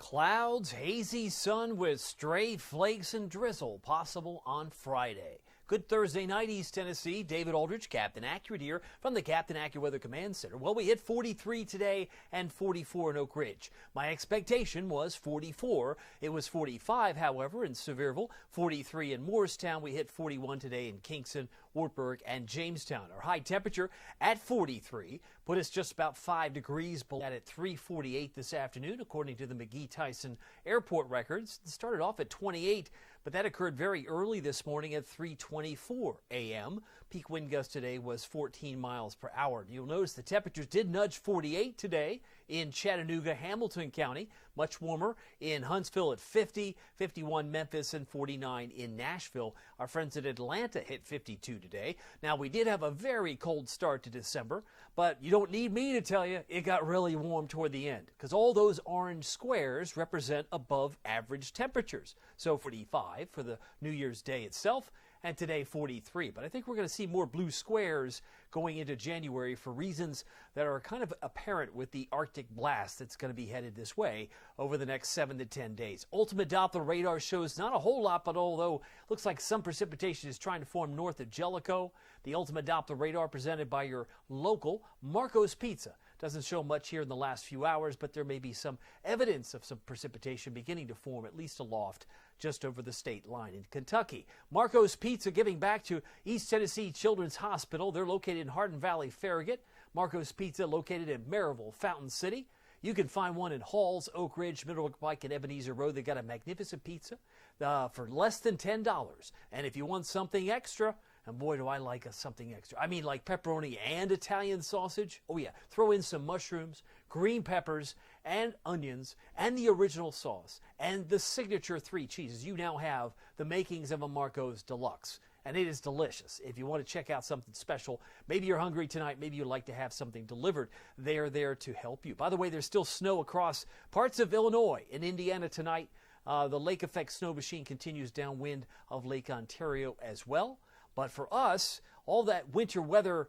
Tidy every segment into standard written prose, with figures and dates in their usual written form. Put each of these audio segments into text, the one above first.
Clouds, hazy sun with stray flakes and drizzle possible on Friday. Good Thursday night, East Tennessee. David Aldridge, Captain Accurate here from the Captain Accurate Weather Command Center. Well, we hit 43 today and 44 in Oak Ridge. My expectation was 44. It was 45, however, in Sevierville, 43 in Morristown. We hit 41 today in Kingston, Wartburg, and Jamestown. Our high temperature at 43 put us just about 5 degrees below that at 3:48 this afternoon, according to the McGee-Tyson Airport records. It started off at 28, but that occurred very early this morning at 3:24 a.m. Peak wind gust today was 14 miles per hour. You'll notice the temperatures did nudge 48 today in Chattanooga, Hamilton County. Much warmer in Huntsville at 50, 51 Memphis, and 49 in Nashville. Our friends at Atlanta hit 52 today. Now, we did have a very cold start to December, but you don't need me to tell you it got really warm toward the end because all those orange squares represent above average temperatures. So 45 for the New Year's Day itself, and today 43. But I think we're going to see more blue squares going into January for reasons that are kind of apparent with the Arctic blast that's going to be headed this way over the next 7 to 10 days. Ultimate Doppler radar shows not a whole lot, but although looks like some precipitation is trying to form north of Jellicoe, the Ultimate Doppler radar presented by your local Marco's Pizza doesn't show much here in the last few hours, but there may be some evidence of some precipitation beginning to form, at least aloft, just over the state line in Kentucky. Marco's Pizza giving back to East Tennessee Children's Hospital. They're located in Hardin Valley, Farragut. Marco's Pizza located in Maryville, Fountain City. You can find one in Halls, Oak Ridge, Middlebrook Pike, and Ebenezer Road. They got a magnificent pizza for less than $10. And if you want something extra, and boy, do I like something extra. I mean, like pepperoni and Italian sausage. Oh, yeah. Throw in some mushrooms, green peppers, and onions, and the original sauce, and the signature 3 cheeses. You now have the makings of a Marco's Deluxe. And it is delicious. If you want to check out something special, maybe you're hungry tonight, maybe you'd like to have something delivered, they are there to help you. By the way, there's still snow across parts of Illinois and Indiana tonight. The lake effect snow machine continues downwind of Lake Ontario as well. But for us, all that winter weather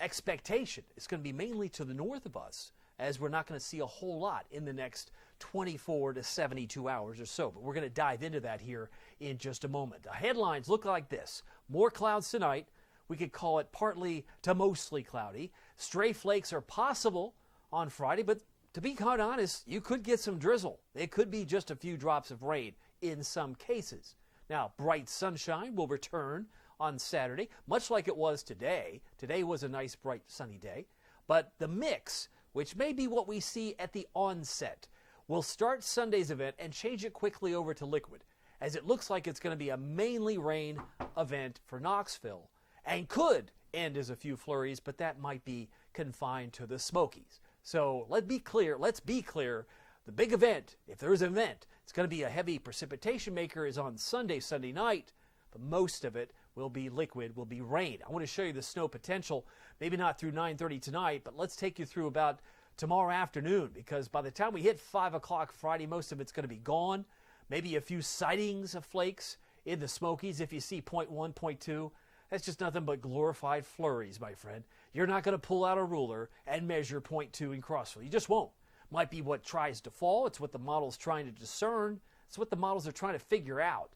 expectation is going to be mainly to the north of us, as we're not going to see a whole lot in the next 24 to 72 hours or so. But we're going to dive into that here in just a moment. The headlines look like this. More clouds tonight. We could call it partly to mostly cloudy. Stray flakes are possible on Friday, but to be quite honest, you could get some drizzle. It could be just a few drops of rain in some cases. Now, bright sunshine will return on Saturday, much like it was today. Today was a nice, bright, sunny day. But the mix, which may be what we see at the onset, will start Sunday's event and change it quickly over to liquid, as it looks like it's going to be a mainly rain event for Knoxville and could end as a few flurries, but that might be confined to the Smokies. So let's be clear. The big event, if there's an event, it's going to be a heavy precipitation maker is on Sunday night, but most of it will be liquid, will be rain. I want to show you the snow potential, maybe not through 9:30 tonight, but let's take you through about tomorrow afternoon, because by the time we hit 5 o'clock Friday, most of it's going to be gone. Maybe a few sightings of flakes in the Smokies. If you see 0.1, 0.2, that's just nothing but glorified flurries, my friend. You're not going to pull out a ruler and measure 0.2 in Crossville. You just won't. Might be what tries to fall. It's what the model's trying to discern. It's what the models are trying to figure out.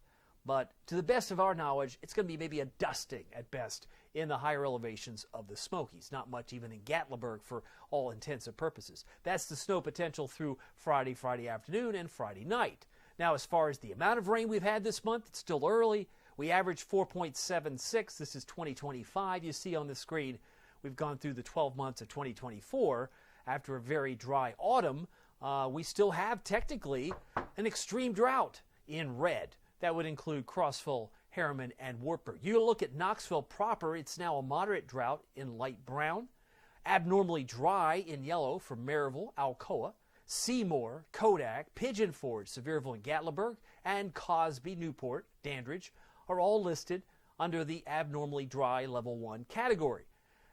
But to the best of our knowledge, it's going to be maybe a dusting at best in the higher elevations of the Smokies. Not much even in Gatlinburg for all intents and purposes. That's the snow potential through Friday afternoon, and Friday night. Now, as far as the amount of rain we've had this month, it's still early. We averaged 4.76. This is 2025. You see on the screen, we've gone through the 12 months of 2024. After a very dry autumn, we still have technically an extreme drought in red. That would include Crossville, Harriman, and Wartburg. You look at Knoxville proper, it's now a moderate drought in light brown. Abnormally dry in yellow for Maryville, Alcoa, Seymour, Kodak, Pigeon Forge, Sevierville, and Gatlinburg, and Cosby, Newport, Dandridge are all listed under the abnormally dry level 1 category.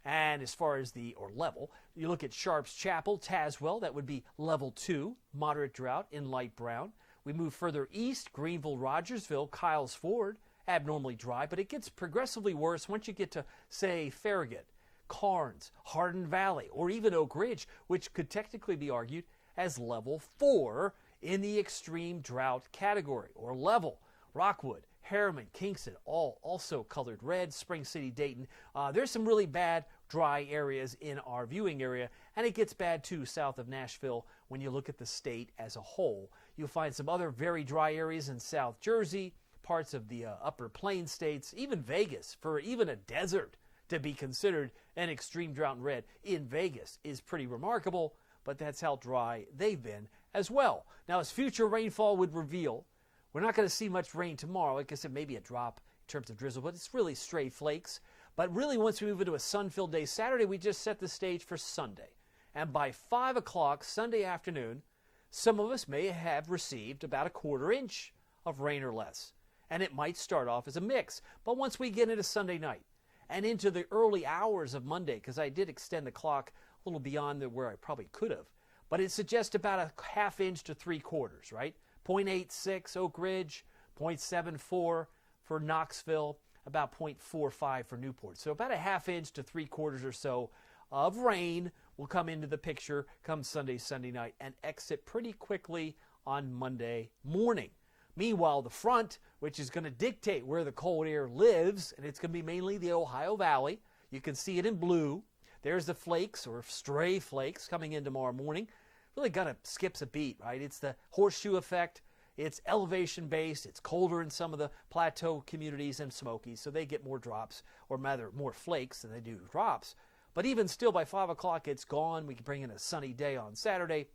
And as far as level, you look at Sharps Chapel, Tazewell, that would be level 2, moderate drought in light brown. We move further east, Greenville, Rogersville, Kyles Ford, abnormally dry, but it gets progressively worse once you get to, say, Farragut, Carnes, Hardin Valley, or even Oak Ridge, which could technically be argued as level 4 in the extreme drought category or level. Rockwood, Harriman, Kingston, all also colored red. Spring City, Dayton. There's some really bad dry areas in our viewing area, and it gets bad too south of Nashville when you look at the state as a whole. You'll find some other very dry areas in South Jersey, parts of the upper plain states, even Vegas. For even a desert to be considered an extreme drought in red in Vegas is pretty remarkable, but that's how dry they've been as well. Now, as future rainfall would reveal, we're not going to see much rain tomorrow. Like I said, maybe a drop in terms of drizzle, but it's really stray flakes. But really, once we move into a sun-filled day Saturday, we just set the stage for Sunday. And by 5 o'clock Sunday afternoon, some of us may have received about a quarter inch of rain or less. And it might start off as a mix. But once we get into Sunday night and into the early hours of Monday, because I did extend the clock a little beyond where I probably could have, but it suggests about a half inch to 3/4, right? 0.86 Oak Ridge, 0.74 for Knoxville, about 0.45 for Newport. So about a half inch to 3/4 or so of rain will come into the picture come Sunday night, and exit pretty quickly on Monday morning. Meanwhile, the front, which is going to dictate where the cold air lives, and it's going to be mainly the Ohio Valley. You can see it in blue. There's the flakes or stray flakes coming in tomorrow morning. Really kind of skips a beat, right? It's the horseshoe effect. It's elevation based. It's colder in some of the plateau communities and Smokies, so they get more drops, or rather more flakes than they do drops. But even still, by 5 o'clock, it's gone. We can bring in a sunny day on Saturday,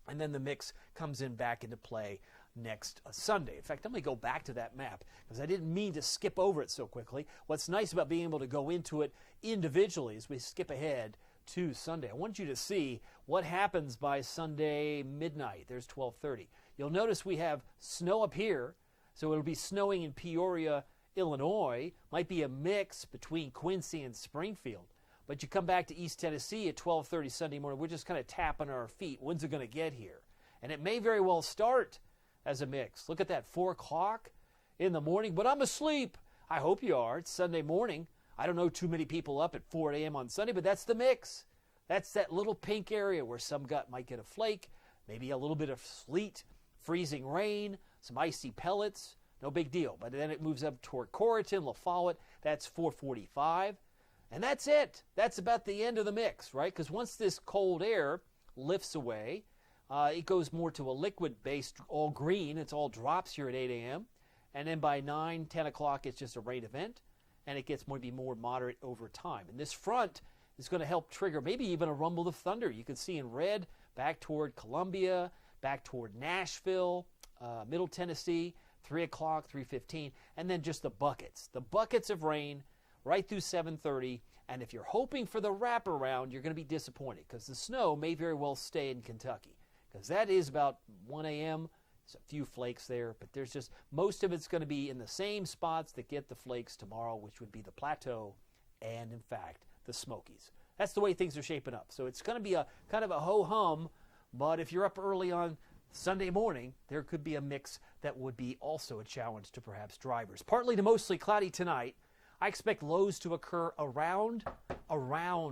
and then the mix comes in back into play next Sunday. In fact, I'm going to go back to that map because I didn't mean to skip over it so quickly. What's nice about being able to go into it individually as we skip ahead to Sunday, I want you to see what happens by Sunday midnight. There's 12:30. You'll notice we have snow up here, so it'll be snowing in Peoria, Illinois. Might be a mix between Quincy and Springfield. But you come back to East Tennessee at 12:30 Sunday morning, we're just kind of tapping our feet. When's it going to get here? And it may very well start as a mix. Look at that, 4 o'clock in the morning, but I'm asleep. I hope you are. It's Sunday morning. I don't know too many people up at 4 a.m. on Sunday, but that's the mix. That's that little pink area where some gut might get a flake, maybe a little bit of sleet, freezing rain, some icy pellets. No big deal. But then it moves up toward Corrigan, La Follette. That's 4:45. And that's it. That's about the end of the mix, right? Because once this cold air lifts away, it goes more to a liquid-based, all green. It's all drops here at 8 a.m. And then by 9, 10 o'clock, it's just a rain event. And it gets maybe more moderate over time. And this front is going to help trigger maybe even a rumble of thunder. You can see in red back toward Columbia, back toward Nashville, Middle Tennessee, 3 o'clock, 3:15. And then just the buckets of rain right through 7:30. And if you're hoping for the wraparound, you're going to be disappointed because the snow may very well stay in Kentucky. Because that is about 1 a.m. There's a few flakes there, but there's just most of it's going to be in the same spots that get the flakes tomorrow, which would be the Plateau and, in fact, the Smokies. That's the way things are shaping up. So it's going to be a kind of a ho-hum, but if you're up early on Sunday morning, there could be a mix that would be also a challenge to perhaps drivers. Partly to mostly cloudy tonight. I expect lows to occur around,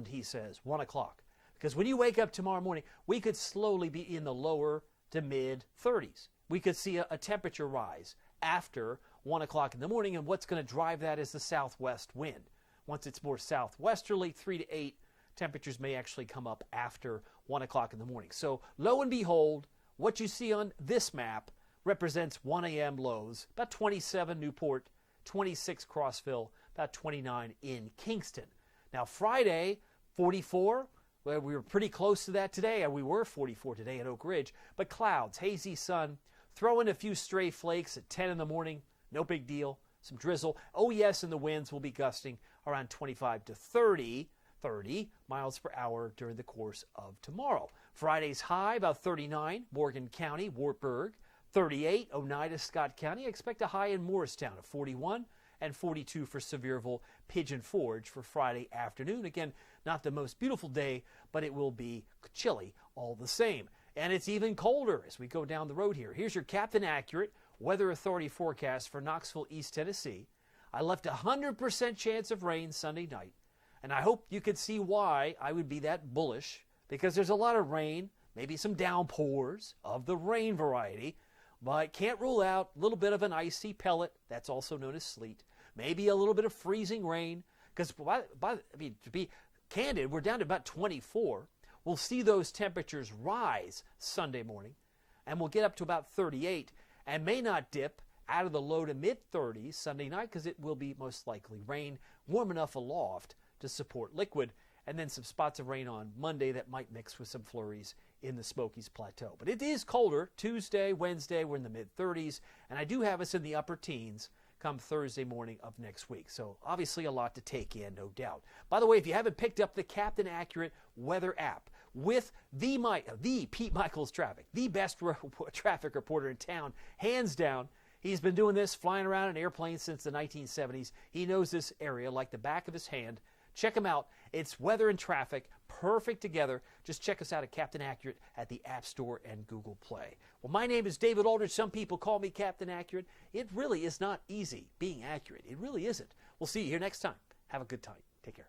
he says, 1 o'clock. Because when you wake up tomorrow morning, we could slowly be in the lower to mid 30s. We could see a temperature rise after 1 o'clock in the morning, and what's going to drive that is the southwest wind. Once it's more southwesterly, 3 to 8, temperatures may actually come up after 1 o'clock in the morning. So lo and behold, what you see on this map represents 1 a.m. lows, about 27 Newport, 26 Crossville, about 29 in Kingston. Now Friday, 44. Well, we were pretty close to that today, and we were 44 today at Oak Ridge. But clouds, hazy sun, throw in a few stray flakes at 10 in the morning, no big deal. Some drizzle. Oh yes, and the winds will be gusting around 25 to 30 miles per hour during the course of tomorrow. Friday's high, about 39, Morgan County, Wartburg. 38, Oneida, Scott County. I expect a high in Morristown of 41. And 42 for Sevierville, Pigeon Forge for Friday afternoon. Again, not the most beautiful day, but it will be chilly all the same. And it's even colder as we go down the road here. Here's your Captain Accurate Weather Authority forecast for Knoxville, East Tennessee. I left a 100% chance of rain Sunday night. And I hope you could see why I would be that bullish, because there's a lot of rain, maybe some downpours of the rain variety, but can't rule out a little bit of an icy pellet, that's also known as sleet, maybe a little bit of freezing rain, because to be candid, we're down to about 24. We'll see those temperatures rise Sunday morning, and we'll get up to about 38, and may not dip out of the low to mid-30s Sunday night because it will be most likely rain, warm enough aloft to support liquid, and then some spots of rain on Monday that might mix with some flurries in the Smokies Plateau. But it is colder. Tuesday, Wednesday, we're in the mid-30s, and I do have us in the upper teens come Thursday morning of next week. So obviously a lot to take in, no doubt. By the way, if you haven't picked up the Captain Accurate weather app with the Pete Michaels Traffic, the best traffic reporter in town, hands down. He's been doing this, flying around in airplanes since the 1970s. He knows this area like the back of his hand. Check him out. It's weather and traffic, perfect together. Just check us out at Captain Accurate at the App Store and Google Play. Well, my name is David Aldridge. Some people call me Captain Accurate. It really is not easy being accurate. It really isn't. We'll see you here next time. Have a good time. Take care.